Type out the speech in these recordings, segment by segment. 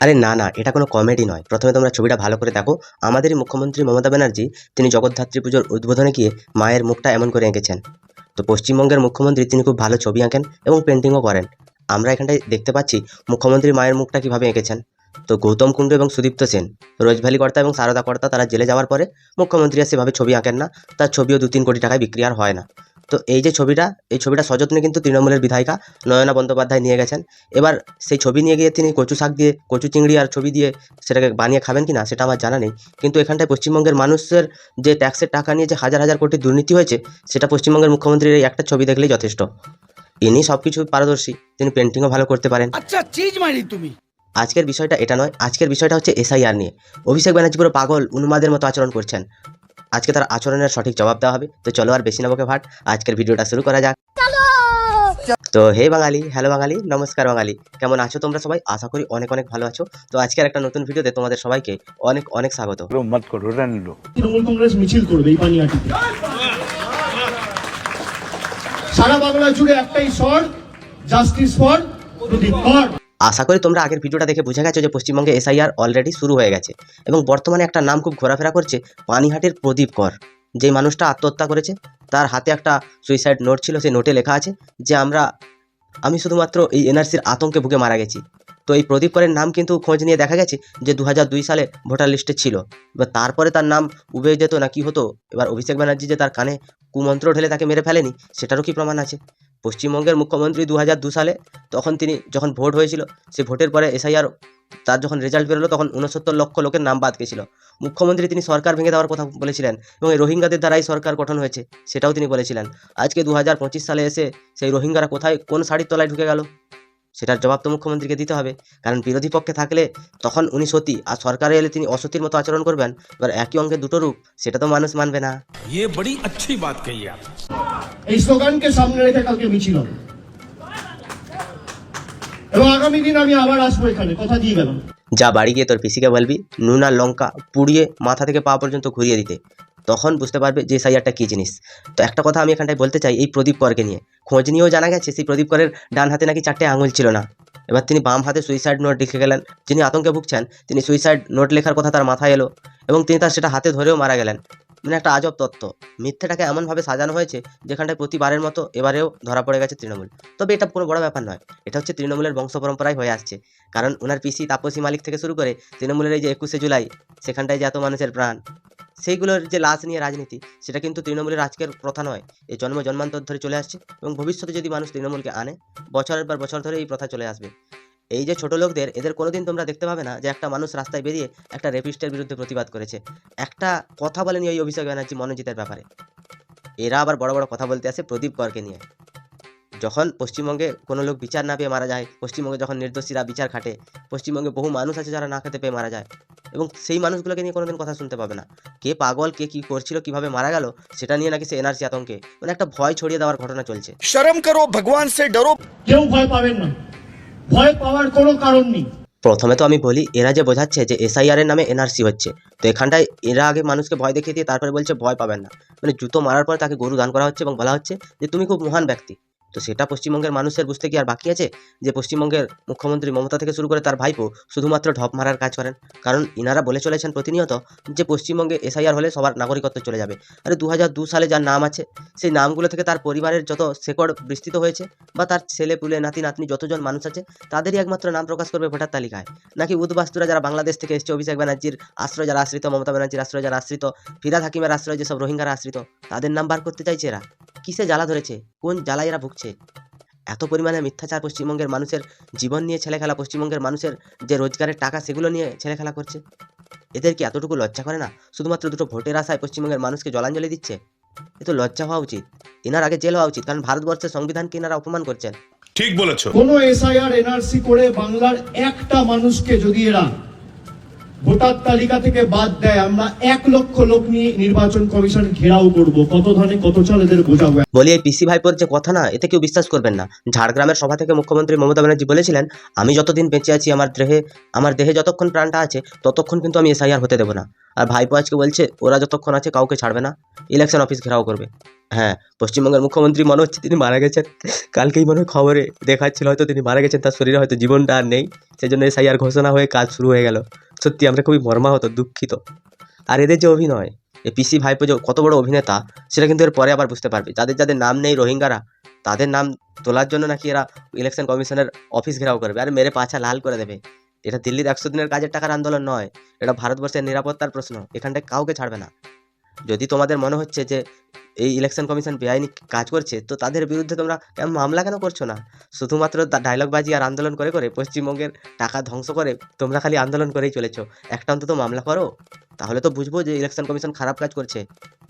আরে না না, এটা কোনো কমেডি নয়। প্রথমে তোমরা ছবিটা ভালো করে দেখো। আমাদেরই মুখ্যমন্ত্রী মমতা ব্যানার্জি তিনি জগদ্ধাত্রী পুজোর উদ্বোধনে গিয়ে মায়ের মুখটা এমন করে এঁকেছেন। তো পশ্চিমবঙ্গের মুখ্যমন্ত্রী তিনি খুব ভালো ছবি আঁকেন এবং পেন্টিংও করেন। আমরা এখানটায় দেখতে পাচ্ছি মুখ্যমন্ত্রী মায়ের মুখটা কিভাবে এঁকেছেন। তো গৌতম কুণ্ডু এবং সুদীপ্ত সেন, রোজভ্যালি কর্তা এবং সারদা কর্তা তারা জেলে যাওয়ার পরে মুখ্যমন্ত্রী আর সেভাবে ছবি আঁকেন না। তার ছবিও 2-3 কোটি টাকায় বিক্রি আর হয় না। তো এই যে ছবিটা, এই ছবিটা সযত্নে কিন্তু তৃণমূলের বিধায়িকা নয়না বন্দ্যোপাধ্যায় নিয়ে গেছেন। এবার সেই ছবি নিয়ে গিয়ে তিনি কচু শাক দিয়ে, কচু চিংড়ি আর ছবি দিয়ে সেটাকে বানিয়ে খাবেন কিনা সেটা আমার জানা নেই। কিন্তু এখানটায় পশ্চিমবঙ্গের মানুষের যে ট্যাক্সের টাকা নিয়ে যে হাজার হাজার কোটি দুর্নীতি হয়েছে, সেটা পশ্চিমবঙ্গের মুখ্যমন্ত্রীর এই একটা ছবি দেখলেই যথেষ্ট। ইনি সবকিছু পারদর্শী, তিনি পেন্টিংও ভালো করতে পারেন। আচ্ছা চিজ মারি তুমি। আজকের বিষয়টা এটা নয়, আজকের বিষয়টা হচ্ছে এসআইআর নিয়ে। অভিষেক ব্যানার্জি পুরো পাগল উন্মাদের মতো আচরণ করছেন। আজকে তার আচরণের সঠিক জবাব দেওয়া হবে। তো চলো আর বেশি না বকে ভাট, আজকের ভিডিওটা শুরু করা যাক। তো হে বাঙালি, হ্যালো বাঙালি, নমস্কার বাঙালি, কেমন আছো তোমরা সবাই? আশা করি অনেক অনেক ভালো আছো। তো আজকের একটা নতুন ভিডিওতে তোমাদের সবাইকে অনেক অনেক স্বাগত। मत करो रन लो। তৃণমূল কংগ্রেস মিছিল করবে এই পানিহাটিতে। সারা বাংলা জুড়ে একটাই স্বর, জাস্টিস ফর প্রদীপ কর। আশা করি তোমরা আগের ভিডিওটা দেখে বুঝে গেছো যে পশ্চিমবঙ্গে এসআইআর অলরেডি শুরু হয়ে গেছে এবং বর্তমানে একটা নাম খুব ঘোরাফেরা করছে, পানিহাটির প্রদীপ কর। যে মানুষটা আত্মহত্যা করেছে তার হাতে একটা সুইসাইড নোট ছিল, সেই নোটে লেখা আছে যে আমি শুধুমাত্র এই এনআরসির আতঙ্কে ভুগে মারা গেছি। তো এই প্রদীপ করের নাম কিন্তু খোঁজ নিয়ে দেখা গেছে যে 2002 সালে ভোটার লিস্টে ছিল। এবার তারপরে তার নাম উবে যেত না কি হতো। এবার অভিষেক ব্যানার্জি যে তার কানে কুমন্ত্র ঢেলে তাকে মেরে ফেলেনি, সেটারও কি প্রমাণ আছে? পশ্চিমবঙ্গের মুখ্যমন্ত্রী 2002 সালে তখন তিনি যখন ভোট হয়েছিল, সেই ভোটের পরে এসআইআর তার যখন রেজাল্ট বেরোলো তখন 69 লক্ষ লোকের নাম বাদ গেছিল। মুখ্যমন্ত্রী তিনি সরকার ভেঙে দেওয়ার কথা বলেছিলেন এবং এই রোহিঙ্গাদের দ্বারাই সরকার গঠন হয়েছে সেটাও তিনি বলেছিলেন। আজকে 2025 সালে এসে সেই রোহিঙ্গারা কোথায় কোন শাড়ির তলায় ঢুকে গেল, সেটার জবাব তো মুখ্যমন্ত্রীকে দিতে হবে। কারণ বিরোধী পক্ষে থাকলে তখন উনি সতী, আর সরকারে এলে তিনি অসতীর মতো আচরণ করবেন। এবার একই অঙ্গে দুটো রূপ, সেটা তো মানুষ মানবে না। ये बड़ी अच्छी बात कही आप। এই স্লোগানকে সামনে রেখে কালকে মিছিল হবে এবং আগামী দিন আমি আবার আসবো এখানে, কথা দিয়ে গেলাম। যা বাড়ি গিয়ে তোর পিসিকে বলবি নুন আর লঙ্কা পুড়িয়ে মাথা থেকে পা পর্যন্ত ঘুরিয়ে দিতে, তখন বুঝতে পারবে যে এসআইআরটা কী জিনিস। তো একটা কথা আমি এখানটায় বলতে চাই, এই প্রদীপ করকে নিয়ে খোঁজ নিয়েও জানা গেছে সেই প্রদীপ করের ডান হাতে নাকি 4টে আঙুল ছিল না। এবার তিনি বাম হাতে সুইসাইড নোট লিখে গেলেন। যিনি আতঙ্কে ভুগছেন তিনি সুইসাইড নোট লেখার কথা তার মাথায় এলো এবং তিনি তার সেটা হাতে ধরেও মারা গেলেন। মানে একটা আজব তত্ত্ব। মিথ্যেটাকে এমনভাবে সাজানো হয়েছে যেখানটায় প্রতিবারের মতো এবারেও ধরা পড়ে গেছে তৃণমূল। তবে এটা কোনো বড় ব্যাপার নয়, এটা হচ্ছে তৃণমূলের বংশ পরম্পরায় হয়ে আসছে। কারণ ওনার পিসি তাপসী মালিক থেকে শুরু করে তৃণমূলের এই যে 21শে জুলাই, সেখানটায় যে এত মানুষের প্রাণ, সেইগুলোর যে লাশ নিয়ে রাজনীতি, সেটা কিন্তু তৃণমূলের আজকের প্রথা নয়, এই জন্ম জন্মান্তর ধরে চলে আসছে এবং ভবিষ্যতে যদি মানুষ তৃণমূলকে আনে, বছরের পর বছর ধরে এই প্রথা চলে আসবে। এই যে ছোট লোকদের, এদের কোনোদিন তোমরা দেখতে পাবে না যে একটা মানুষ রাস্তায় বেরিয়ে একটা রেপিস্টের বিরুদ্ধে প্রতিবাদ করেছে, একটা কথা বলেনি ওই অভিষেক ব্যানার্জি মনোজিতের ব্যাপারে। এরা আবার বড় বড় কথা বলতে আসে প্রদীপ করকে নিয়ে। যখন পশ্চিমবঙ্গে কোনো লোক বিচার না পেয়ে মারা যায়, পশ্চিমবঙ্গে যখন নির্দোষীরা বিচার খাটে, পশ্চিমবঙ্গে বহু মানুষ আছে যারা না খেতে পেয়ে মারা যায়, এবং সেই মানুষগুলোকে নিয়ে কোনোদিন কথা শুনতে পাবে না। কে পাগল, কে কী করছিল, কীভাবে মারা গেল, সেটা নিয়ে নাকি সে এনআরসি আতঙ্কে মানে একটা ভয় ছড়িয়ে দেওয়ার ঘটনা চলছে। शर्म करो, भगवान से डरो। কেউ ভয় পাবেন না, ভয় পাওয়ার কোনো কারণ নেই। প্রথমে তো আমি বলি, এরা যে বোঝাচ্ছে যে এসআইআর এর নামে এনআরসি হচ্ছে, তো এখানটায় এরা আগে মানুষকে ভয় দেখিয়ে দিয়ে তারপরে বলছে ভয় পাবেন না। মানে জুতো মারার পর তাকে গরু দান করা হচ্ছে এবং বলা হচ্ছে যে তুমি খুব মহান ব্যক্তি। তো সেটা পশ্চিমবঙ্গের মানুষের বুঝতে কি আর বাকি আছে যে পশ্চিমবঙ্গের মুখ্যমন্ত্রী মমতা থেকে শুরু করে তার ভাইপো শুধুমাত্র ঢপ মারার কাজ করেন? কারণ ইনারা বলে চলেছেন প্রতিনিয়ত যে পশ্চিমবঙ্গে এসআইআর হলে সবার নাগরিকত্ব চলে যাবে। আরে 2002 সালে যার নাম আছে, সেই নামগুলো থেকে তার পরিবারের যত শেকড় বিস্তৃত হয়েছে বা তার ছেলে পুলে নাতি নাতনি যতজন মানুষ আছে, তাদেরই একমাত্র নাম প্রকাশ করবে ভোটার তালিকায়। নাকি উদ্বাস্তুরা যারা বাংলাদেশ থেকে এসছে, অভিষেক ব্যানার্জির আশ্রয় যারা আশ্রিত, মমতা ব্যানার্জির আশ্রয় যারা আশ্রিত, ফিরহাদ হাকিমের আশ্রয় যেসব রোহিঙ্গারা আশ্রিত, তাদের নাম বার করতে চাইছে এরা? কিসে জ্বালা ধরেছে, কোন জ্বালায় এরা ভুগছে? এত পরিমাণে মিথ্যাচার, পশ্চিমবঙ্গের মানুষের জীবন নিয়ে ছেলেখেলা, পশ্চিমবঙ্গের মানুষের যে রোজগারের টাকা সেগুলো নিয়ে ছেলেখেলা করছে। এদের কি এতটুকু লজ্জা করে না? শুধুমাত্র দুটো ভোটের আশায় পশ্চিমবঙ্গের মানুষকে জলাঞ্জলি দিচ্ছে। এ তো লজ্জা হওয়া উচিত, এনার আগে জেল হওয়া উচিত। কারণ ভারতবর্ষের সংবিধানকে এনারা অপমান করছেন। ठीक बोलेছো। কোনো এসআইআর এনআরসি করে বাংলার একটা মানুষকে যদি এরা ভোটার তালিকা থেকে বাদ দেয়, আমরা 1 লক্ষ লোক নিয়ে নির্বাচন কমিশন ঘেরাও করব, কত ধানে কত চাল এদের বোঝাবো। বলি এই পিসি ভাইপোর যে কথা না, এতে কেউ বিশ্বাস করবেন না। ঝাড়গ্রামের সভা থেকে মুখ্যমন্ত্রী মমতা ব্যানার্জি বলেছিলেন, আমি যতদিন বেঁচে আছি, আমার দেহে যতক্ষণ প্রাণটা আছে ততক্ষণ কিন্তু আমি এসআইআর হতে দেবো না। আর ভাইপো আজকে বলছে ওরা যতক্ষণ আছে কাউকে ছাড়বে না, ইলেকশন অফিস ঘেরাও করবে। হ্যাঁ, পশ্চিমবঙ্গের মুখ্যমন্ত্রী মনে হচ্ছে তিনি মারা গেছেন। কালকেই মনে হয় খবরে দেখাচ্ছিল হয়তো তিনি মারা গেছেন, তার শরীরে হয়তো জীবনটা আর নেই, সেই জন্য এসআইআর ঘোষণা হয়ে কাজ শুরু হয়ে গেল। সত্যি আমরা খুবই মর্মাহত, দুঃখিত। আর এদের যে অভিনয়, এই পিসি ভাইপো যে কত বড় অভিনেতা সেটা কিন্তু এর পরে আবার বুঝতে পারবে। যাদের যাদের নাম নেই রোহিঙ্গারা, তাদের নাম তোলার জন্য নাকি এরা ইলেকশন কমিশনের অফিস ঘেরাও করবে আর মেরে পাছা লাল করে দেবে। এটা দিল্লির 100 দিনের কাজের টাকার আন্দোলন নয়, এটা ভারতবর্ষের নিরাপত্তার প্রশ্ন। এখানটায় কাউকে ছাড়বে না। যদি তোমাদের মনে হচ্ছে যে এই ইলেকশন কমিশন বেআইনি কাজ করছে, তো তাদের বিরুদ্ধে তোমরা মামলা কেন করছো না? শুধুমাত্র ডায়লগবাজি আর আন্দোলন করে করে পশ্চিমবঙ্গের টাকা ধ্বংস করে তোমরা খালি আন্দোলন করেই চলেছো। একটা অন্তত মামলা করো, তাহলে তো বুঝবো যে ইলেকশন কমিশন খারাপ কাজ করছে।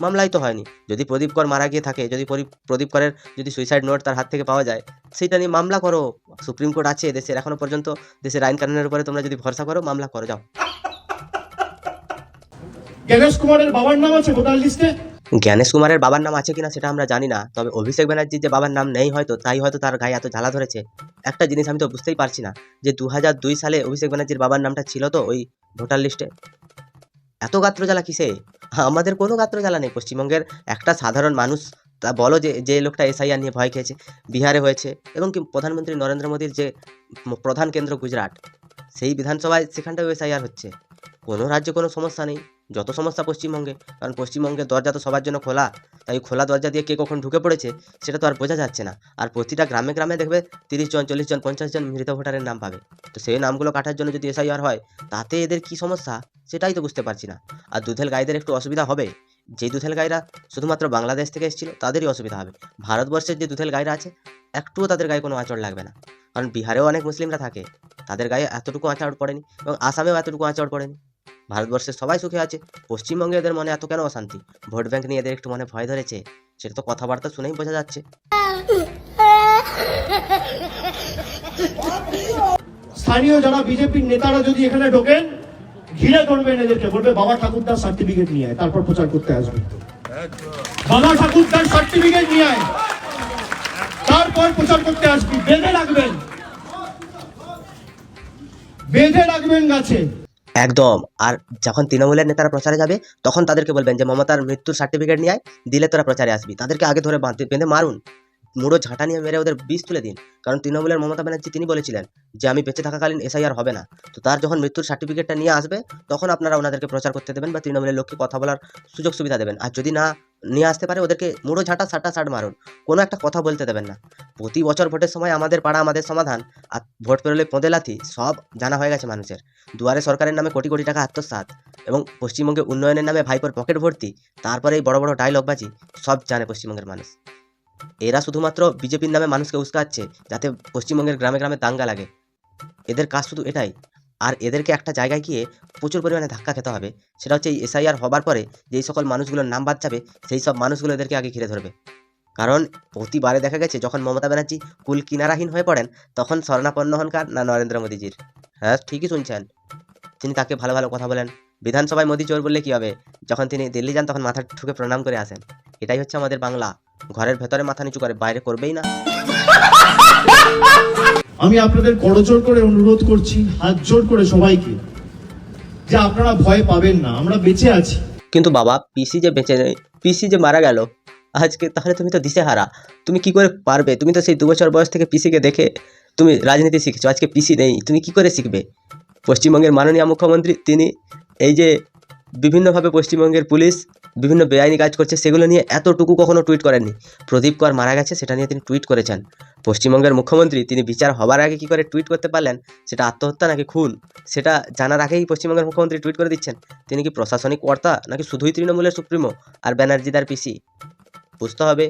মামলাই তো হয়নি। যদি প্রদীপ কর মারা গিয়ে থাকে, যদি প্রদীপ করের যদি সুইসাইড নোট তার হাত থেকে পাওয়া যায়, সেটা নিয়ে মামলা করো। সুপ্রিম কোর্ট আছে দেশের, এখনো পর্যন্ত দেশের আইন কানুনের উপরে তোমরা যদি ভরসা করো, মামলা করো, যাও। জ্ঞানেশ কুমারের বাবার নাম আছে ভোটার লিস্টে? জ্ঞানেশ কুমারের বাবার নাম আছে কিনা সেটা আমরা জানি না, তবে অভিষেক ব্যানার্জির যে বাবার নাম নেই হয়তো, তাই হয়তো তার গায়ে এত জ্বালা ধরেছে। একটা জিনিস আমি তো বুঝতেই পারছি না, যে 2002 সালে অভিষেক ব্যানার্জির বাবার নামটা ছিল তো ওই ভোটার লিস্টে। এত গাত্র জ্বালা কিসে? আমাদের কোনো গাত্র জ্বালা নেই। পশ্চিমবঙ্গের একটা সাধারণ মানুষ, তা বলো যে লোকটা এসআইআর নিয়ে ভয় খেয়েছে, বিহারে হয়েছে, এবং কি প্রধানমন্ত্রী নরেন্দ্র মোদীর যে প্রধান কেন্দ্র গুজরাট, সেই বিধানসভায় সেখানটাও এসআইআর হচ্ছে। কোনো রাজ্যে কোনো সমস্যা নেই, যত সমস্যা পশ্চিমবঙ্গে। কারণ পশ্চিমবঙ্গের দরজা তো সবার জন্য খোলা, তাই খোলা দরজা দিয়ে কে কখন ঢুকে পড়েছে সেটা তো আর বোঝা যাচ্ছে না। আর প্রতিটা গ্রামে গ্রামে দেখবে 30 জন, 40 জন, 50 জন মৃত ভোটারের নাম পাবে। তো সেই নামগুলো কাটার জন্য যদি এসআইআর হয়, তাতে এদের কি সমস্যা সেটাই তো বুঝতে পারছি না। আর দুধেল গাইদের একটু অসুবিধা হবে। যেই দুধেল গাইরা শুধুমাত্র বাংলাদেশ থেকে এসেছিল তাদেরই অসুবিধা হবে। ভারতবর্ষের যে দুধেল গাইরা আছে, একটুও তাদের গায়ে কোনো আঁচড় লাগবে না। কারণ বিহারেও অনেক মুসলিমরা থাকে, তাদের গায়ে এতটুকু আঁচড় পড়েনি, এবং আসামেও এতটুকু আঁচড় পড়েনি। ভারতবর্ষের সবাই সুখে আছে, পশ্চিমবঙ্গে এদের মনে এত কেন অশান্তি? ভোট ব্যাংক নিয়ে এদের একটু মনে ভয় ধরেছে, সেটা তো কথাবার্তা শুনেই বোঝা যাচ্ছে। স্থানীয় যারা বিজেপির নেতারা যদি এখানে ঢোকেন, ঘিরে ধরবেন এদেরকে, বলবে বাবা ঠাকুরদার সার্টিফিকেট নিয়ে আয়, তারপর প্রচার করতে আসবে। বাবা ঠাকুরদার সার্টিফিকেট নিয়ে আয়, তারপর প্রচার করতে আসবি। বেঁধে রাখবেন গাছে। একদম। আর যখন তৃণমূলের নেতারা প্রচারে যাবে, তখন তাদেরকে বলবেন যে মমতার মৃত্যুর সার্টিফিকেট নিয়ে আয়, দিলে তোরা প্রচারে আসবি। তাদেরকে আগে ধরে বেঁধে মারুন, মুড়ো ঝাঁটা নিয়ে মেরে ওদের বিষ তুলে দিন। কারণ তৃণমূলের মমতা ব্যানার্জি তিনি বলেছিলেন যে আমি বেঁচে থাকাকালীন এসআইআর হবে না। তো তার যখন মৃত্যুর সার্টিফিকেটটা নিয়ে আসবে, তখন আপনারা ওনাদেরকে প্রচার করতে দেবেন বা তৃণমূলের লোককে কথা বলার সুযোগ সুবিধা দেবেন। আর যদি না নিয়ে আসতে পারে, ওদেরকে মুড়ো ঝাঁটা সাট মারুন, কোনো একটা কথা বলতে দেবেন না। প্রতি বছর ভোটের সময় আমাদের পাড়া আমাদের সমাধান, আর ভোট পেরোলে পদে লাথি, সব জানা হয়ে গেছে মানুষের। দুয়ারে সরকারের নামে কোটি কোটি টাকা আত্মসাৎ, এবং পশ্চিমবঙ্গে উন্নয়নের নামে ভাইপোর পকেট ভর্তি, তারপরে এই বড় বড় ডায়লগবাজি, সব জানে পশ্চিমবঙ্গের মানুষ। এরা শুধুমাত্র বিজেপির নামে মানুষকে উস্কাচ্ছে যাতে পশ্চিমবঙ্গের গ্রামে গ্রামে দাঙ্গা লাগে। এদের কাজ শুধু এটাই। আর এদেরকে একটা জায়গায় গিয়ে প্রচুর পরিমাণে ধাক্কা খেতে হবে, সেটা হচ্ছে এই এসআইআর হবার পরে যেই সকল মানুষগুলোর নাম বাদ যাবে, সেই সব মানুষগুলো এদেরকে আগে ঘিরে ধরবে। কারণ প্রতিবারে দেখা গেছে যখন মমতা ব্যানার্জি কুল কিনারাহীন হয়ে পড়েন, তখন শরণাপন্ন হন কার না নরেন্দ্র মোদীজির। হ্যাঁ, ঠিকই শুনছেন, তিনি তাকে ভালো ভালো কথা বলেন। বিধানসভায় মোদী চোর বললে কি হবে, যখন তিনি দিল্লি যান তখন মাথা ঠুকে প্রণাম করে আসেন। এটাই হচ্ছে আমাদের বাংলা, ঘরের ভেতরে মাথা নিচু করে, বাইরে করবেই না। আমি আপনাদের করজোর করে অনুরোধ করছি, হাত জোর করে সবাইকে, যে আপনারা ভয় পাবেন না, আমরা বেঁচে আছি। কিন্তু বাবা, পিসি যে বেঁচে নেই, পিসি যে মারা গেল আজকে, তাহলে তুমি তো দিশেহারা। তুমি কি করে পারবে? তুমি তো সেই 2 বছর বয়স থেকে পিসিকে দেখে তুমি রাজনীতি শিখেছো, আজকে পিসি নেই, তুমি কি করে শিখবে? পশ্চিমবঙ্গের মাননীয় মুখ্যমন্ত্রী তিনি এই যে বিভিন্নভাবে পশ্চিমবঙ্গের পুলিশ বিভিন্ন বেআইনি কাজ করছে, সেগুলো নিয়ে এতটুকু কখনো টুইট করেননি। প্রদীপ কর মারা গেছে সেটা নিয়ে তিনি টুইট করেছেন। পশ্চিমবঙ্গের মুখ্যমন্ত্রী তিনি বিচার হবার আগে কি করে টুইট করতে পারলেন, সেটা আত্মহত্যা নাকি খুন, সেটা জানার আগেই পশ্চিমবঙ্গের মুখ্যমন্ত্রী টুইট করে দিচ্ছেন। তিনি কি প্রশাসনিক কর্তা নাকি শুধুই তৃণমূলের সুপ্রিমো আর ব্যানার্জিদার পিসি? বুঝতে হবে।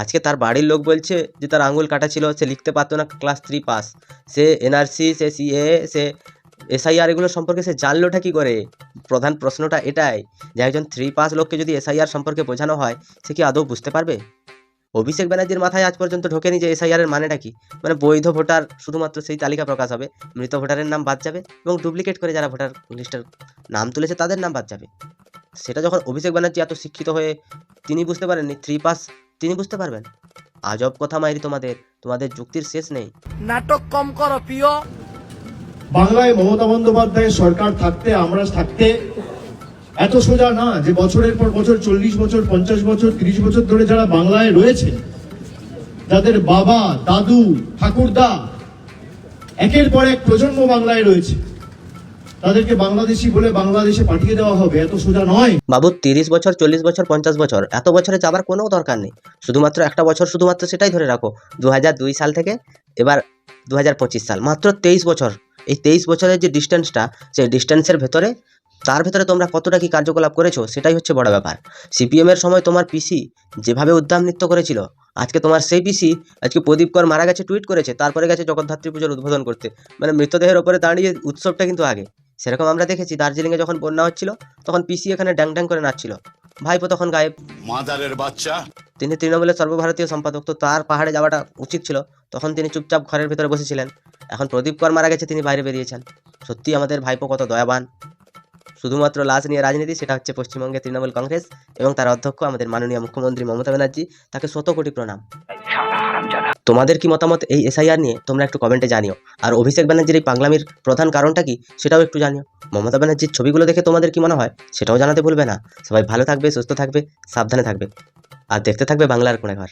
আজকে তার বাড়ির লোক বলছে যে তার আঙুল কাটা ছিল, সে লিখতে পারতো না, ক্লাস 3 পাস, সে এনআরসি, সে সিএ, সে এসআইআর এগুলো সম্পর্কে সে জানলোটা কি করে? প্রধান প্রশ্নটা এটাই যে একজন 3 পাস লোককে যদি এসআইআর সম্পর্কে বোঝানো হয়, সে কি আদৌ বুঝতে পারবে? অভিষেক ব্যানার্জির মাথায় আজ পর্যন্ত ঢোকেনি যে এসআইআর এর মানেটা কি। মানে বৈধ ভোটার শুধুমাত্র সেই তালিকা প্রকাশ হবে, মৃত ভোটারের নাম বাদ যাবে এবং ডুপ্লিকেট করে যারা ভোটার লিস্টের নাম তুলেছে তাদের নাম বাদ যাবে। সেটা যখন অভিষেক ব্যানার্জি এত শিক্ষিত হয়ে তিনি বুঝতে পারেননি, 3 পাস তিনি বুঝতে পারবেন। আজব কথা মাইরি, তোমাদের যুক্তির শেষ নেই। नाटक कम करो पियो। বাংলায় মমতা বন্দ্যোপাধ্যায়ের সরকার থাকতে, আমরা থাকতে এত সোজা না যে বছরের পর বছর 40 বছর 50 বছর 30 বছর ধরে যারা বাংলায় রয়েছে, যাদের বাবা দাদু ঠাকুরদা একের পর এক প্রজন্ম বাংলায় রয়েছে, তাদেরকে বাংলাদেশি বলে বাংলাদেশে পাঠিয়ে দেওয়া হবে, এত সোজা নয়। বাবু 30 বছর 40 বছর 50 বছর এত বছরে যাবার কোনো দরকার নেই। শুধুমাত্র একটা বছর, শুধুমাত্র সেটাই ধরে রাখো, 2002 সাল থেকে এবার 2025 সাল, মাত্র 23 বছর। এই 23 বছরের যে ডিস্টেন্সটা, সেই ডিস্টেন্সের ভেতরে তার ভেতরে তোমরা কতটা কি কার্যকলাপ করেছো সেটাই হচ্ছে বড় ব্যাপার। সিপিএম এর সময় তোমার পিসি যেভাবে উদ্দাম নৃত্য করেছিল, আজকে তোমার সেই পিসি আজকে প্রদীপ কর মারা গেছে টুইট করেছে, তারপরে গেছে জগদ্ধাত্রী পুজোর উদ্বোধন করতে। মানে মৃতদেহের ওপরে দাঁড়িয়ে উৎসবটা কিন্তু আগে। সেরকম আমরা দেখেছি দার্জিলিংয়ে যখন বন্যা হচ্ছিল তখন পিসি এখানে ড্যাং ড্যাং করে নাচছিল, ভাইপো তখন গায়েব। মাদারের বাচ্চা। তিনি তৃণমূলের সর্বভারতীয় সম্পাদক, তো তার পাহাড়ে যাওয়াটা উচিত ছিল, তখন তিনি চুপচাপ ঘরের ভিতরে বসেছিলেন। এখন প্রদীপ কর মারা গেছে, তিনি বাইরে বেরিয়েছেন। সত্যি আমাদের ভাইপো কত দয়াবান। শুধুমাত্র লাশ নিয়ে রাজনীতি, সেটা হচ্ছে পশ্চিমবঙ্গের তৃণমূল কংগ্রেস এবং তার অধ্যক্ষ আমাদের মাননীয় মুখ্যমন্ত্রী মমতা ব্যানার্জি, তাকে 100 কোটি প্রণাম। তোমাদের কি মতামত এই এসআইআর নিয়ে তোমরা একটু কমেন্টে জানিও। আর অভিষেক ব্যানার্জির এই পাগলামির প্রধান কারণটা কি সেটাও একটু জানিও। মমতা ব্যানার্জির ছবিগুলো দেখে তোমাদের কি মনে হয় সেটাও জানাতে ভুলবে না। সবাই ভালো থাকবে, সুস্থ থাকবে, সাবধানে থাকবে আর দেখতে থাকবে বাংলার কোণে ঘর।